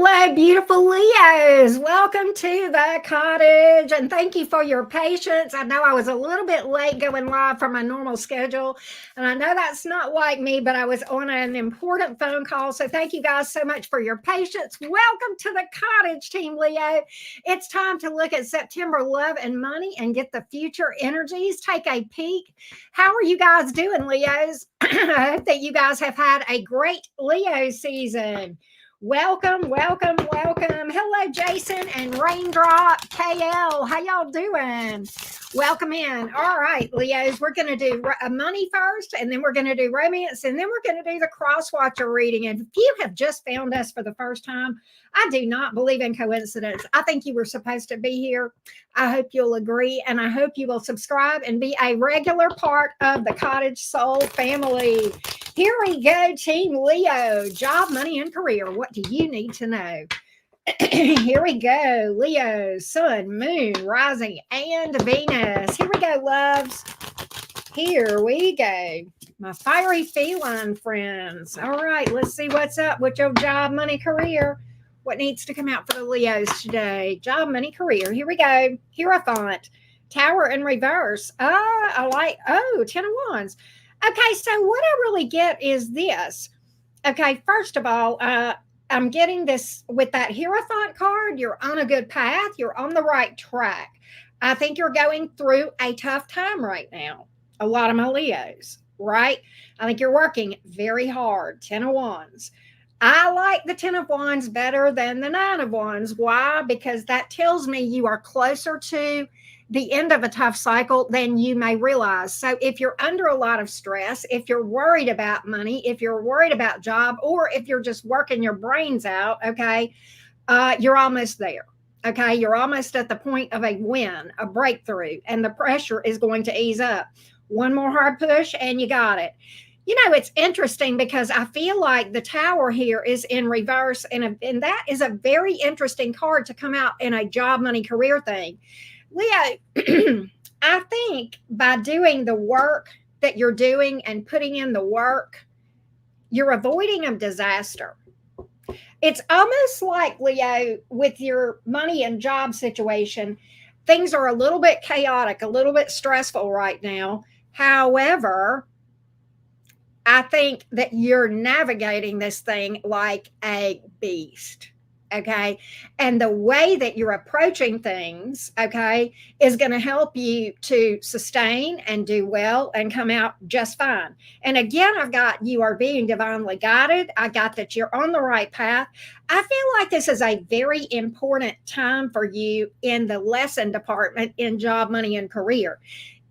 Hello, beautiful Leos. Welcome to the cottage, and thank you for your patience. I know I was a little bit late going live from my normal schedule, and I know that's not like me, but I was on an important phone call. So, thank you guys so much for your patience. Welcome to the cottage, Team Leo. It's time to look at September love and money and get the future energies. Take a peek. How are you guys doing, Leos? I hope that you guys have had a great Leo season. Welcome, welcome, welcome. Hello, Jason and Raindrop KL. How y'all doing? Welcome in. All right, Leos, we're going to do money first, and then we're going to do romance, and then we're going to do the crosswatcher reading. And if you have just found us for the first time, I do not believe in coincidence. I think you were supposed to be here. I hope you'll agree, and I hope you will subscribe and be a regular part of the Cottage Soul family. Here we go, Team Leo. Job, money, and career. What do you need to know? Here we go. Leo, sun, moon, rising, and Venus. Here we go, loves. Here we go. My fiery feline friends. All right, let's see what's up with your job, money, career. What needs to come out for the Leos today? Job, money, career. Here we go. Hierophant. Tower in reverse. I like, 10 of Wands. Okay, so what I really get is this. Okay, first of all, I'm getting this with that Hierophant card. You're on a good path. You're on the right track. I think you're going through a tough time right now. A lot of my Leos, right? I think you're working very hard. 10 of Wands. I like the 10 of Wands better than the 9 of Wands. Why? Because that tells me you are closer to the end of a tough cycle than you may realize. So if you're under a lot of stress, if you're worried about money, if you're worried about job, or if you're just working your brains out, okay, you're almost there. Okay, you're almost at the point of a win, a breakthrough, and the pressure is going to ease up. One more hard push and you got it. You know, it's interesting because I feel like the Tower here is in reverse, and that is a very interesting card to come out in a job, money, career thing. Leo, I think by doing the work that you're doing and putting in the work, you're avoiding a disaster. It's almost like, Leo, with your money and job situation, things are a little bit chaotic, a little bit stressful right now. However, I think that you're navigating this thing like a beast. Okay. And the way that you're approaching things, okay, is going to help you to sustain and do well and come out just fine. And again, I've got you are being divinely guided. I got that you're on the right path. I feel like this is a very important time for you in the lesson department in job, money, and career.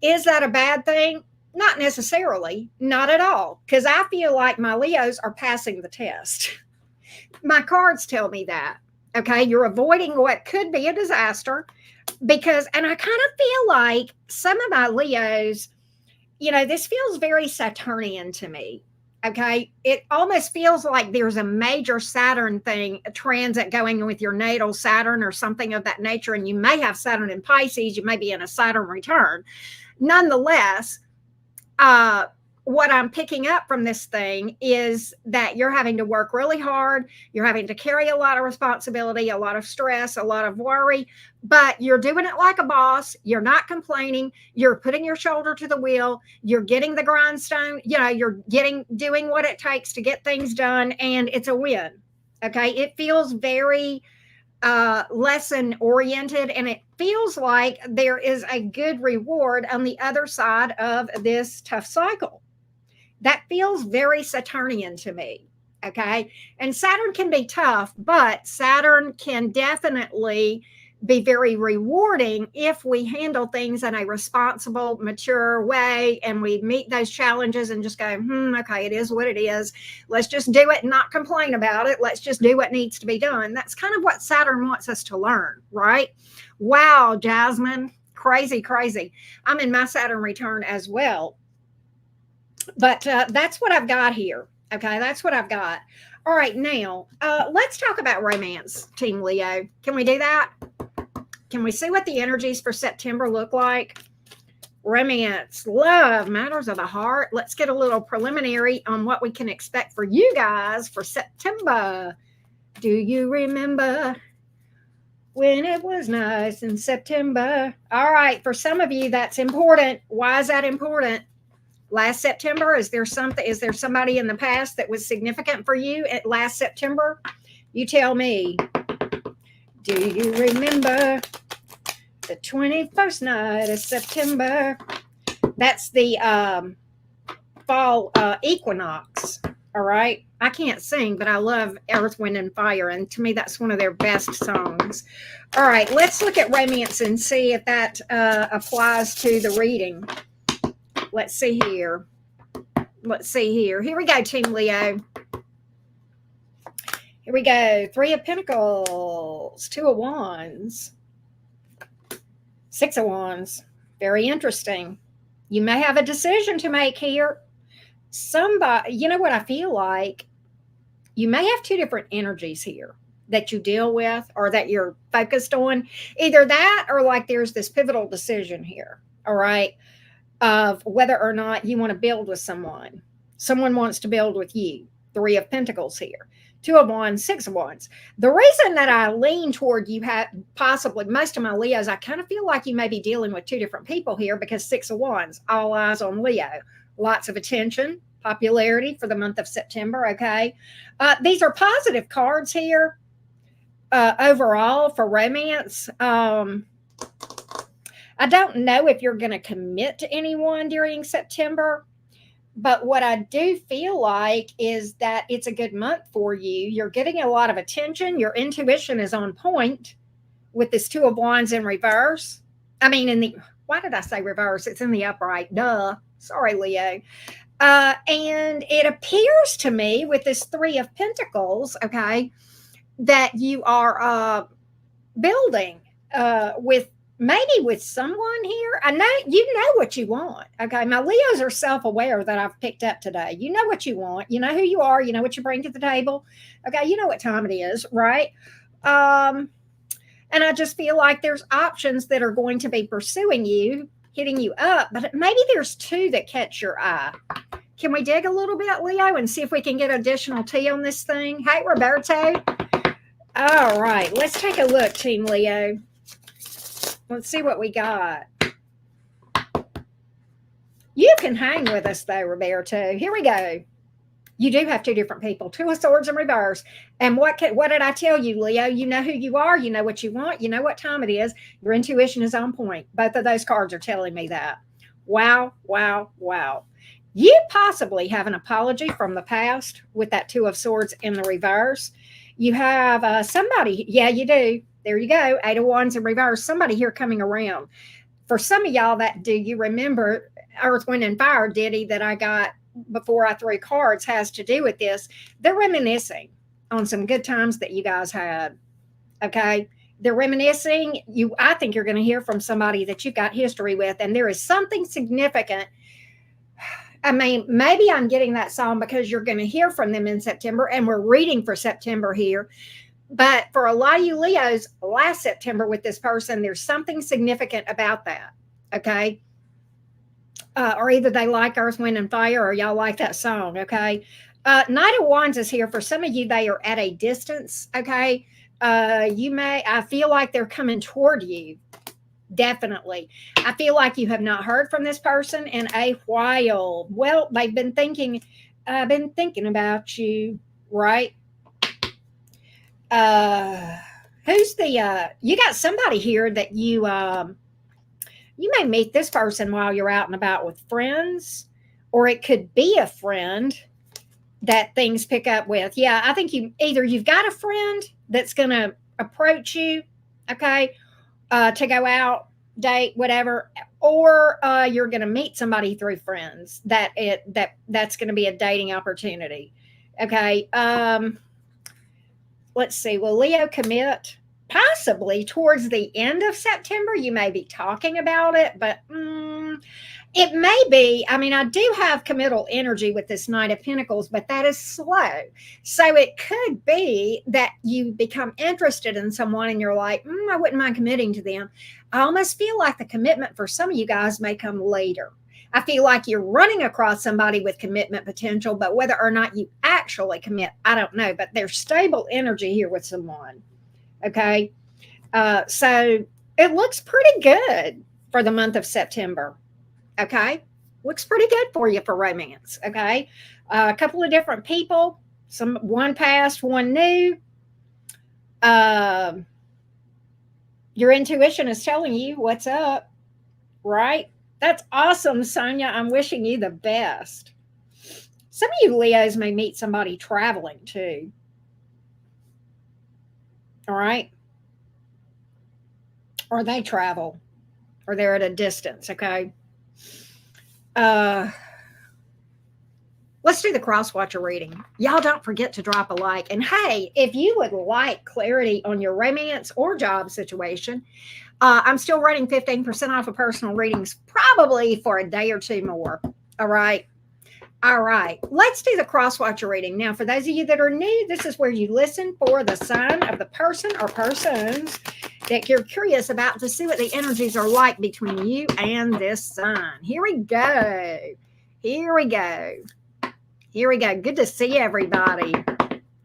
Is that a bad thing? Not necessarily, not at all, because I feel like my Leos are passing the test. My cards tell me that. Okay, you're avoiding what could be a disaster because, and I kind of feel like some of my Leos, you know, this feels very Saturnian to me. Okay, it almost feels like there's a major Saturn thing, a transit going with your natal Saturn or something of that nature, and you may have Saturn in Pisces, you may be in a Saturn return. Nonetheless, what I'm picking up from this thing is that you're having to work really hard. You're having to carry a lot of responsibility, a lot of stress, a lot of worry, but you're doing it like a boss. You're not complaining. You're putting your shoulder to the wheel. You're getting the grindstone. You know, you're doing what it takes to get things done, and it's a win. Okay. It feels very lesson oriented, and it feels like there is a good reward on the other side of this tough cycle. That feels very Saturnian to me. Okay. And Saturn can be tough, but Saturn can definitely be very rewarding if we handle things in a responsible, mature way and we meet those challenges and just go, okay, it is what it is. Let's just do it and not complain about it. Let's just do what needs to be done. That's kind of what Saturn wants us to learn, right? Wow, Jasmine, crazy, crazy. I'm in my Saturn return as well. But that's what I've got here. Okay, that's what I've got. All right, now let's talk about romance, Team Leo. Can we do that? Can we see what the energies for September look like? Romance, love, matters of the heart. Let's get a little preliminary on what we can expect for you guys for September. Do you remember when it was nice in September? All right, for some of you, that's important. Why is that important? Last September, is there somebody in the past that was significant for you at last September? You tell me. Do you remember the 21st night of September? That's the fall equinox. All right. I can't sing, but I love Earth, Wind, and Fire. And to me, that's one of their best songs. All right. Let's look at romance and see if that applies to the reading. Let's see here. Here we go, Team Leo. Here we go. 3 of Pentacles, 2 of Wands, 6 of Wands. Very interesting. You may have a decision to make here. Somebody, you know what I feel like? You may have 2 different energies here that you deal with or that you're focused on. Either that or like there's this pivotal decision here, all right, of whether or not you want to build with someone. Someone wants to build with you. 3 of Pentacles here. 2 of Wands, 6 of Wands. The reason that I lean toward you have possibly most of my Leos, I kind of feel like you may be dealing with 2 different people here because 6 of Wands, all eyes on Leo. Lots of attention, popularity for the month of September, okay? These are positive cards here overall for romance. I don't know if you're going to commit to anyone during September, but what I do feel like is that it's a good month for you. You're getting a lot of attention. Your intuition is on point with this 2 of Wands in reverse. I mean, why did I say reverse? It's in the upright. Duh. Sorry, Leo. And it appears to me with this 3 of Pentacles, okay, that you are building with maybe with someone here. I know you know what you want. Okay. My Leos are self-aware that I've picked up today. You know what you want. You know who you are. You know what you bring to the table. Okay. You know what time it is, right? And I just feel like there's options that are going to be pursuing you, hitting you up, but maybe there's 2 that catch your eye. Can we dig a little bit, Leo, and see if we can get additional tea on this thing? Hey, Roberto. All right. Let's take a look, Team Leo. Let's see what we got. You can hang with us, though, Roberto. Here we go. You do have 2 different people, 2 of Swords in reverse. And what did I tell you, Leo? You know who you are. You know what you want. You know what time it is. Your intuition is on point. Both of those cards are telling me that. Wow, wow, wow. You possibly have an apology from the past with that 2 of Swords in the reverse. You have somebody. Yeah, you do. There you go. 8 of Wands in reverse. Somebody here coming around. For some of y'all that do, you remember Earth, Wind, and Fire ditty that I got before I threw cards has to do with this. They're reminiscing on some good times that you guys had. Okay. They're reminiscing. I think you're going to hear from somebody that you've got history with, and there is something significant. I mean, maybe I'm getting that song because you're going to hear from them in September, and we're reading for September here. But for a lot of you Leos, last September with this person, there's something significant about that. Okay. Or either they like Earth, Wind, and Fire, or y'all like that song. Okay. Knight of Wands is here. For some of you, they are at a distance. Okay. I feel like they're coming toward you. Definitely. I feel like you have not heard from this person in a while. Well, I've been thinking about you, right? You got somebody here that you may meet this person while you're out and about with friends, or it could be a friend that things pick up with. Yeah, I think you've got a friend that's going to approach you, okay, to go out, date, whatever, or you're going to meet somebody through friends that's going to be a dating opportunity. Okay. Let's see. Will Leo commit? Possibly towards the end of September. You may be talking about it, but it may be. I mean, I do have committal energy with this Knight of Pentacles, but that is slow. So it could be that you become interested in someone and you're like, I wouldn't mind committing to them. I almost feel like the commitment for some of you guys may come later. I feel like you're running across somebody with commitment potential, but whether or not you actually commit, I don't know. But there's stable energy here with someone. Okay. So it looks pretty good for the month of September. Okay. Looks pretty good for you for romance. Okay. A couple of different people, one past, one new. Um, your intuition is telling you what's up, right? That's awesome, Sonia. I'm wishing you the best. Some of you Leos may meet somebody traveling too. All right. Or they travel or they're at a distance. Okay. Uh, let's do the cross watcher reading. Y'all don't forget to drop a like. And hey, if you would like clarity on your romance or job situation, I'm still running 15% off of personal readings, probably for a day or two more. All right. All right. Let's do the cross watcher reading. Now, for those of you that are new, this is where you listen for the sign of the person or persons that you're curious about to see what the energies are like between you and this sign. Here we go. Here we go. Here we go. Good to see everybody.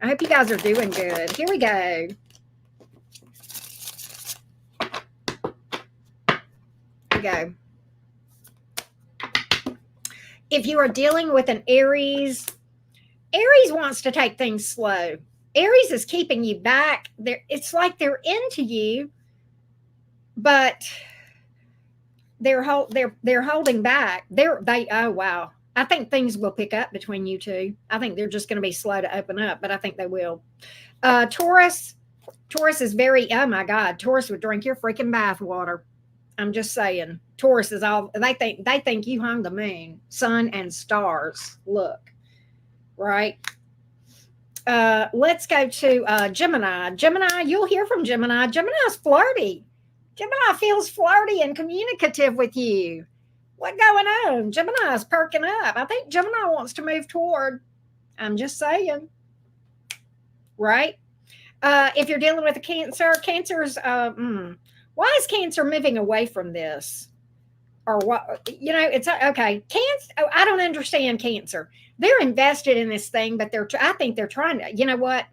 I hope you guys are doing good. Here we go. Here we go. If you are dealing with an Aries, Aries wants to take things slow. Aries is keeping you back. It's like they're into you, but they're holding back. Oh wow. I think things will pick up between you two. I think they're just going to be slow to open up, but I think they will. Taurus is very, oh my God, Taurus would drink your freaking bath water. I'm just saying. Taurus is all they think you hung the moon, sun, and stars. Look, right? Let's go to Gemini. Gemini, you'll hear from Gemini. Gemini's flirty. Gemini feels flirty and communicative with you. What going on? Gemini's perking up. I think Gemini wants to move toward. I'm just saying. Right? If you're dealing with a Cancer's, why is Cancer moving away from this? Or what? It's okay. Cancer. Oh, I don't understand Cancer. They're invested in this thing, but I think they're trying to. You know what?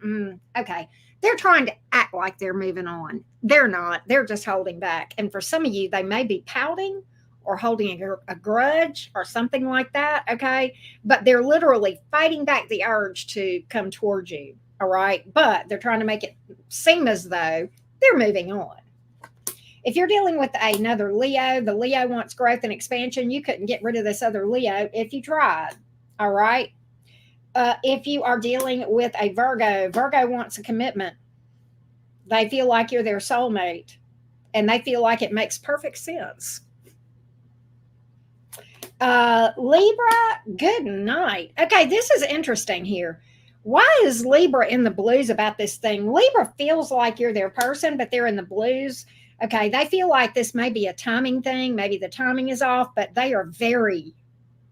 Okay, they're trying to act like they're moving on. They're not. They're just holding back. And for some of you, they may be pouting or holding a grudge or something like that. Okay, but they're literally fighting back the urge to come towards you. All right, but they're trying to make it seem as though they're moving on. If you're dealing with another Leo, the Leo wants growth and expansion. You couldn't get rid of this other Leo if you tried. All right. If you are dealing with a Virgo, Virgo wants a commitment. They feel like you're their soulmate and they feel like it makes perfect sense. Libra, good night. Okay, this is interesting here. Why is Libra in the blues about this thing? Libra feels like you're their person, but they're in the blues. Okay, they feel like this may be a timing thing. Maybe the timing is off, but they are very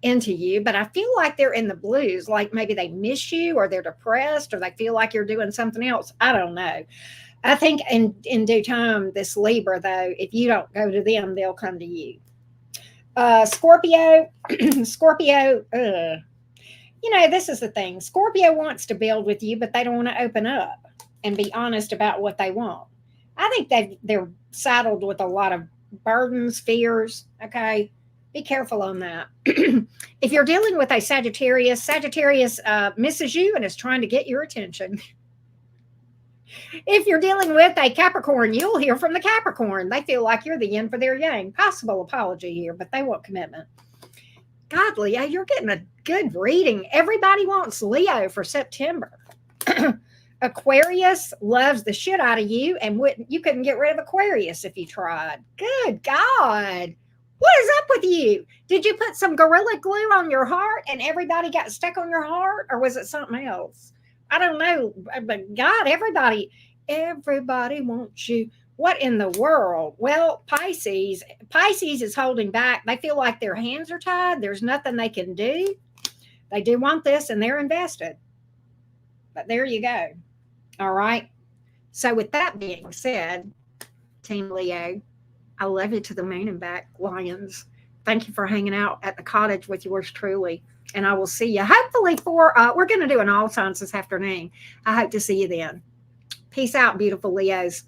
into you. But I feel like they're in the blues, like maybe they miss you or they're depressed or they feel like you're doing something else. I don't know. I think in due time, this Libra, though, if you don't go to them, they'll come to you. Scorpio, Scorpio, this is the thing. Scorpio wants to build with you, but they don't want to open up and be honest about what they want. I think they're saddled with a lot of burdens, fears. Okay. Be careful on that. If you're dealing with a Sagittarius, Sagittarius misses you and is trying to get your attention. If you're dealing with a Capricorn, you'll hear from the Capricorn. They feel like you're the yin for their yang. Possible apology here, but they want commitment. God, Leo, you're getting a good reading. Everybody wants Leo for September. Aquarius loves the shit out of you, and you couldn't get rid of Aquarius if you tried. Good God. What is up with you? Did you put some Gorilla Glue on your heart and everybody got stuck on your heart, or was it something else? I don't know. But God, everybody wants you. What in the world? Well, Pisces is holding back. They feel like their hands are tied. There's nothing they can do. They do want this and they're invested. But there you go. All right. So with that being said, Team Leo, I love you to the moon and back, Lions. Thank you for hanging out at the cottage with yours truly. And I will see you hopefully for, we're going to do an all signs this afternoon. I hope to see you then. Peace out, beautiful Leos.